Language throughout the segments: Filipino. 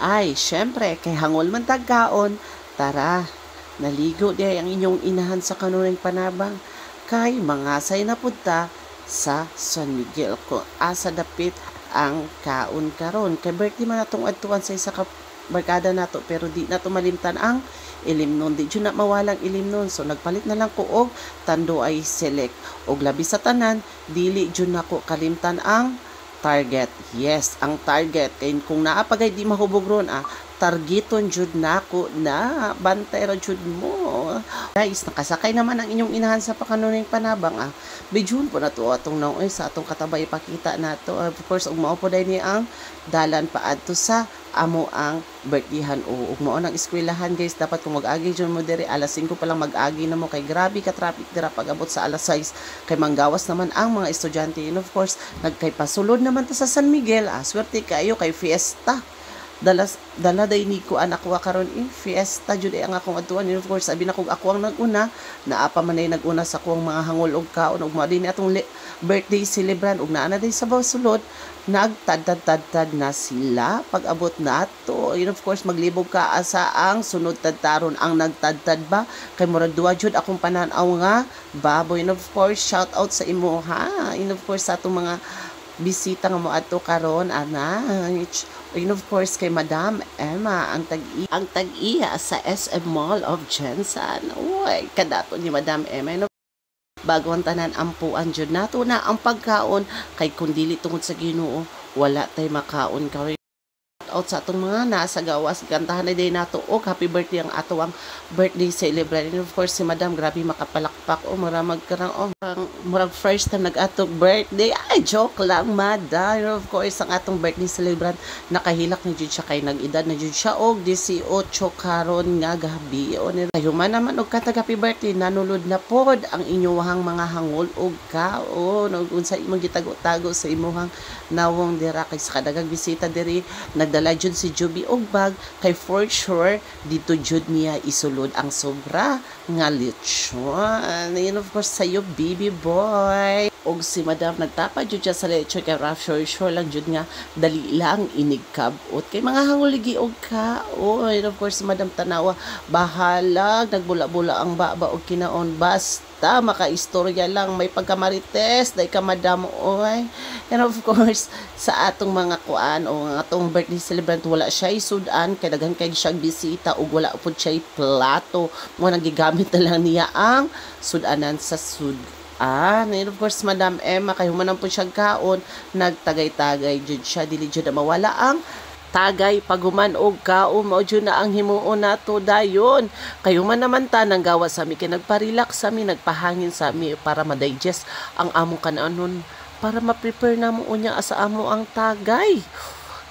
Ay, syempre, kay hangol man tagkaon, tara, naligo di ang inyong inahan sa kanuning panabang, kay mangasay na punta sa San Miguel ko asa dapit ang kaon karon. Kay birthday man natong adtuan sa isa ka barkada nato pero di na malimtan ang ilimnon. Di dyan na mawalang ilimnon. So nagpalit na lang ko og tando ay select. Og labi sa tanan, dili dyan na ko kalimtan ang target. Yes, ang target. Kaya kung naapagay di mahubog ron, targeton jud nako na bantay ra jud mo. Guys, nakasakay naman ang inyong inahan sa pakanuning panabang. Bidyon po na to atong naoy sa atong katabay ipakita nato. Of course, ug mao po dai ni ang dalan paadto sa amo ang birthdayhan o ug mao nang eskwelahan guys. Dapat kung mag-agi jud mo diri alas 5 pa lang mag-agi na mo kay grabe ka traffic dira pag-abot sa alas 6 kay manggawas naman ang mga estudyante. And of course, nagkay pasulod naman ta sa San Miguel. Swerte kayo kay fiesta. Dala day ni ko anak ko karon fiesta jud ang akong atuan. And of course sabi na kog ako ang naguna naapa man ay naguna sa kuang mga hangol og kaon ug mao din atong birthday celebrant ug naa na day sa sulod nagtad-tad na sila pag-abot nato. And of course maglibog ka asa ang sunod tadtaron ang nagtad-tad ba kay murag duwa jud akong pananaw nga baboy. And of course shout out sa imo ha. And of course sa atong mga bisita nga mo ato karon ana. And of course kay Madam Emma ang tag-iya sa SM Mall of Jensen. Uy, kadato ni Madam Emma. Bago ang tanan ampuan jud nato na ang pagkaon kay kun dili tungod sa Ginoo wala tay makaon karon. Out sa atong mga nasa gawas kantahan na day nato og happy birthday ang ato ang birthday celebrant. And of course si Madam grabe makapalakpak maramag karang murag first time nag-atong birthday. Ay joke lang Madam. And of course ang atong birthday celebrant nakahilak na jud siya kay nag-edad na jud siya og 18 karon nga gabi. Human naman og katag happy birthday nanulod na pod ang inyong mga hangol og kaon ug unsa imong gitago-tago sa imong nawong dira kay sa kadagang bisita diri nagdala jud si Juby og bag kay for sure dito jud niya isulod ang sobra nga lechon. And of course sayo baby boy og si Madam nagtapa jud siya sa lechon kay rough sure lang jud nga dali lang inigkabot kay mga hanguligi og kaon. And of course si Madam tanawa bahalag nagbula-bula ang baba og kinaon basta makaistorya lang may pagkamarites day ka Madam oy. And of course sa atong mga kuan o atong birthday celebrant wala siya isudan kay daghan kay siya bisita ug wala pud siya plato mo nang gigamit na lang niya ang sudanan sa and of course Madam Emma kay human po siya kaon nagtagay-tagay jud siya dili jud mawala ang tagay paguman og kaon mao jud na ang himuon nato dayon kay human naman ta nang gawa sa mi kay nagpa-relax sa mi nagpahangin sa mi para ma-digest ang among kananon para ma-prepare na mo unya asa amo ang tagay.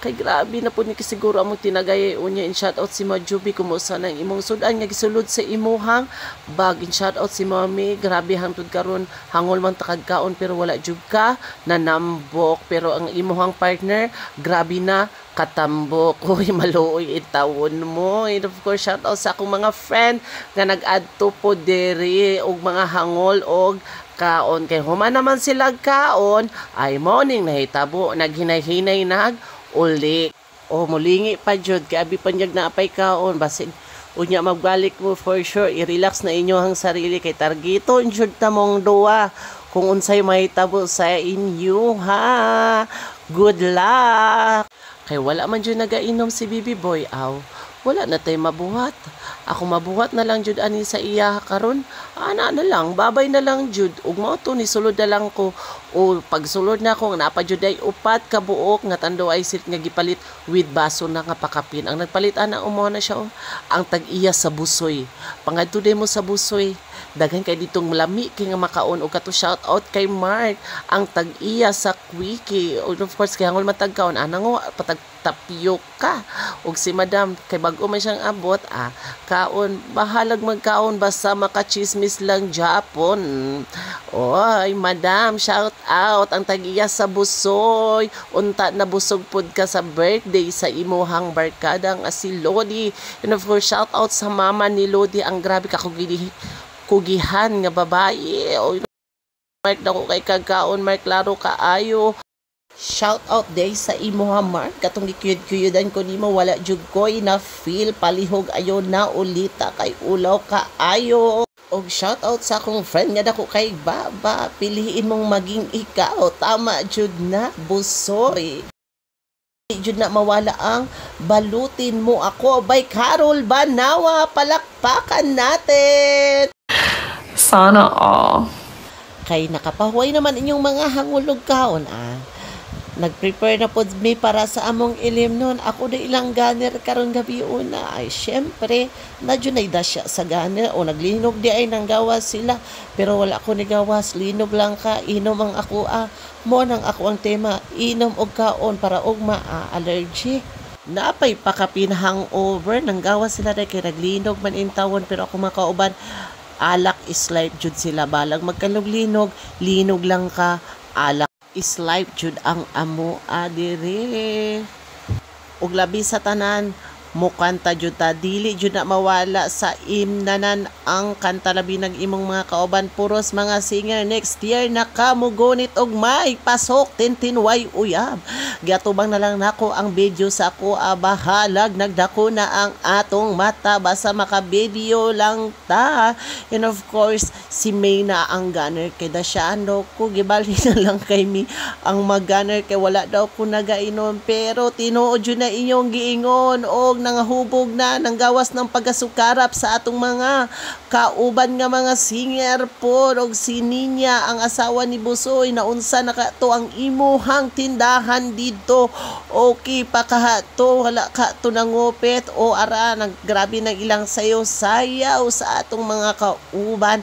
Kay grabe na po ni siguro amo tinagay unya. In shout out si Majubi kumusta nang imong sudan nga gisulod sa imuhang bag. In shout out si Mami grabe hangtod karon hangol man takagkaon pero wala jud ka nanambok pero ang imuhang partner grabe na katambok. Uy, maluoy itawon mo. And of course shout out sa akong mga friend nga nag-adto po diri og mga hangol og kaon kay human naman sila kaon ay morning nahitabo naghinay-hinay uli o mulingi pa jud kay abi panyag na apay kaon basin unya magbalik mo for sure i-relax na inyo ang sarili kay targeton jud ta mong duwa kung unsay mahitabo sa inyo ha. Good luck kay wala man jud nagainom si Bibi Boy wala na tay mabuhat. Ako mabuhat na lang jud ani sa iya karon. Ana na lang, babay na lang jud. Ug mao to ni sulod na lang ko. O pagsulod na ko napa jud ay upat ka buok nga tando ay sit nga gipalit with baso na nga pakapin. Ang nagpalit ana umo na siya ang tag-iya sa busoy. Pangadto day mo sa busoy. Daghan kay ditong malami kay nga makaon og kato shout out kay Mark ang tag-iya sa Quickie. And of course kay hangol matagkaon anang patag tapioca og si Madam kay bag-o man siyang abot kaon bahalag magkaon basta makachismis lang Japon. Oy Madam shout out ang tag-iya sa busoy unta na busog pod ka sa birthday sa imuhang barkada nga si Lodi. And of course shout out sa mama ni Lodi ang grabe ka kugihan nga babae. Mark dako kay kagkaon Mark laro kaayo Shout out day sa imo ha Mark, katong gikuyod-kuyudan ko nimo wala jud ko'y na feel palihog ayo na ulita kay ulaw ka ayo. Og shout out sa akong friend nga dako kay Baba, piliin mong maging ikaw, tama jud na busoy. Jud na mawala ang balutin mo ako by Carol Banawa, palakpakan natin. Sana all. Kay nakapahuway naman inyong mga hangulog kaon Nag-prepare na po mi para sa among ilim nun. Ako na ilang ganer karon gabi una. Ay, syempre, nadyo na idasya sa ganer. O naglinog di ay nang gawas sila. Pero wala ko ni gawas. Linog lang ka. Inom ang ako Mo nang ako ang tema. Inom og kaon para og allergy. Napay pakapinahang over. Nang gawas sila na kay naglinog man intawon. Pero ako makauban, alak is life jud sila. Balag magkalog-linog. Linog lang ka. Alak is life jud ang amo adire. Ug labi sa tanan mo kanta jud ta, dili jud na mawala sa imnanan ang kanta labi ng imong mga kauban, puros mga singer next year na kamugunit og may pasok tintinway uyab. Gatubang na lang nako ang video sa ako bahalag nagdako na ang atong mata basta maka-video lang ta. And of course si May na ang gunner kay da siya ko gibali na lang kay mi ang mag-gunner kay wala daw ko nagainom, pero tinuod jud na inyong giingon og nangahubog na nang gawas ng pagasukarap sa atong mga kauban nga mga singer po. Og si Ninya ang asawa ni Busoy naunsa na to ang imuhang tindahan dito. Okay pa kahato, wala ka to nangupit o ara naggrabe ng ilang sayo sayaw sa atong mga kauban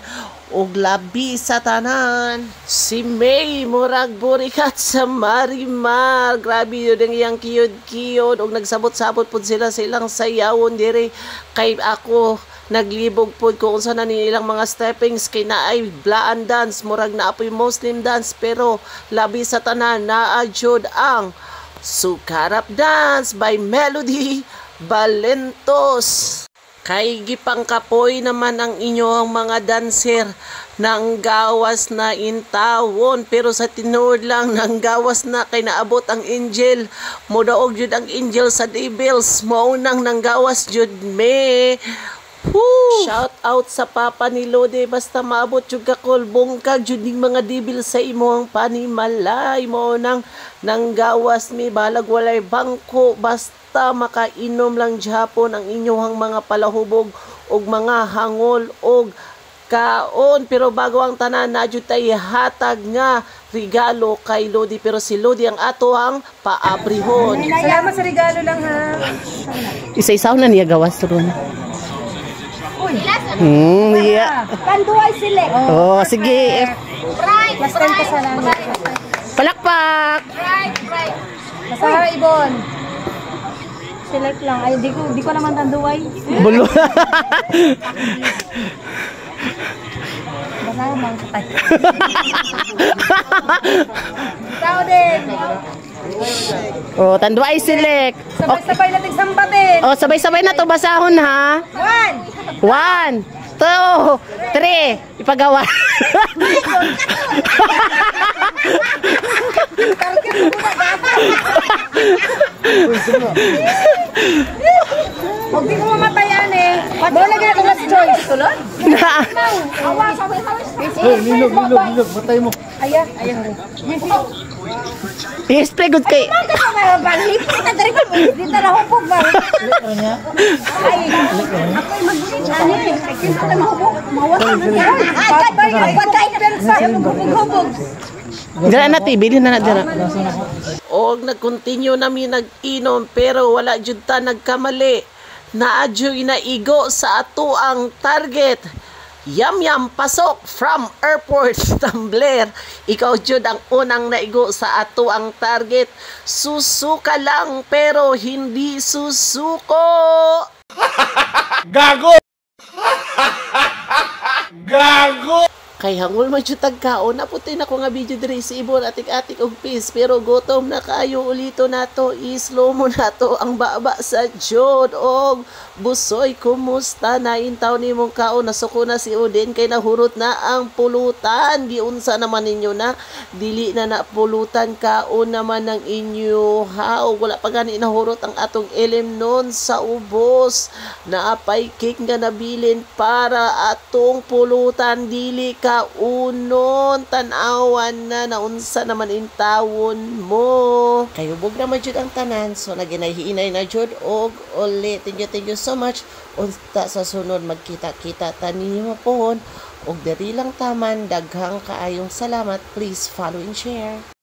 og labi sa tanan. Si May murag burikat sa Marimar, grabe yun ang iyang kiyod-kiyod og nagsabot-sabot pud sila silang sayawon diri. Kay ako naglibog pud ko unsa na nilang mga steppings kay naay blaan dance, murag naapoy Muslim dance, pero labi sa tanan naa jud ang Sukarap Dance by Melody Balentos. Kay gipangkapoy naman ang inyong mga dancer nang gawas na intawon, pero sa tinuod lang nang gawas na kay naabot ang angel. Mudaog jud ang angel sa devils, mao nang nanggawas jud me. Woo! Shout out sa papa ni Lode, basta maabot jud ka kolbong kag jud ning mga devil sa imong panimalay. Mao nang nanggawas mi balag walay bangko, basta makainom lang gyapon ang inyong mga palahubog og mga hangol og kaon. Pero bago ang tanan na jud tay hatag nga regalo kay Lodi, pero si Lodi ang ato ang paabrihon. Salamat sa regalo lang ha. Isa-isaw na niya gawas ron. Yeah. Panduay select. Oh, sige. Last time ka sa langit. Palakpak. Masara ibon. Select lang. Ay, di ko naman tanduay. Bulo. Basta naman sa tayo. Tao din. Oh, tanduay select. Sabay-sabay natin sambatin. Oh, sabay-sabay na to basahon ha. 1, 2, 3. Ipagawa. Huwag di ko mamatayan eh. Bawa na ganito last choice. Tulad? Awa, sabay-sabay. Lilog. Matay mo. Ayan. I-spray good kay. Manda ka ba? Balip ko na dari ko. Dito na hupog ba? Ay, ako'y mag-reach. Ano eh? Kinto na mahupog. Mawala na niya. Ay, patay na pero sa hupog. Dira na bili na dira. Og nag-continue nami nag-inom, pero wala jud ta nagkamali. Naadyoy na igo sa ato ang target. Yam pasok from airport Tumbler. Ikaw jud ang unang naigo sa ato ang target. Susuka lang pero hindi susuko. Gago! Gago! Kay hangol man jud tagkaon, naputin ako nga video diri si Ibon atik-atik og peace, pero gutom na kaayo ulito nato, islow mo nato ang baba sa jud. Og busoy, kumusta na intaw nimong kaon? Nasuko na si Odin kay nahurot na ang pulutan. Giunsa naman ninyo na dili na napulutan kaon naman ng inyo ha. Og wala pa gani nahurot ang atong elimnon sa ubos. Naapay cake nga nabilin para atong pulutan, dili ka unon, tanawan na naunsa naman intawon mo. Kayubog naman jud ang tanan, so naginahinay na jud. Og ulit, thank you so much. Unta sa sunod magkita-kita taninyo pohon. Og diri lang taman, daghang kaayong salamat. Please follow and share.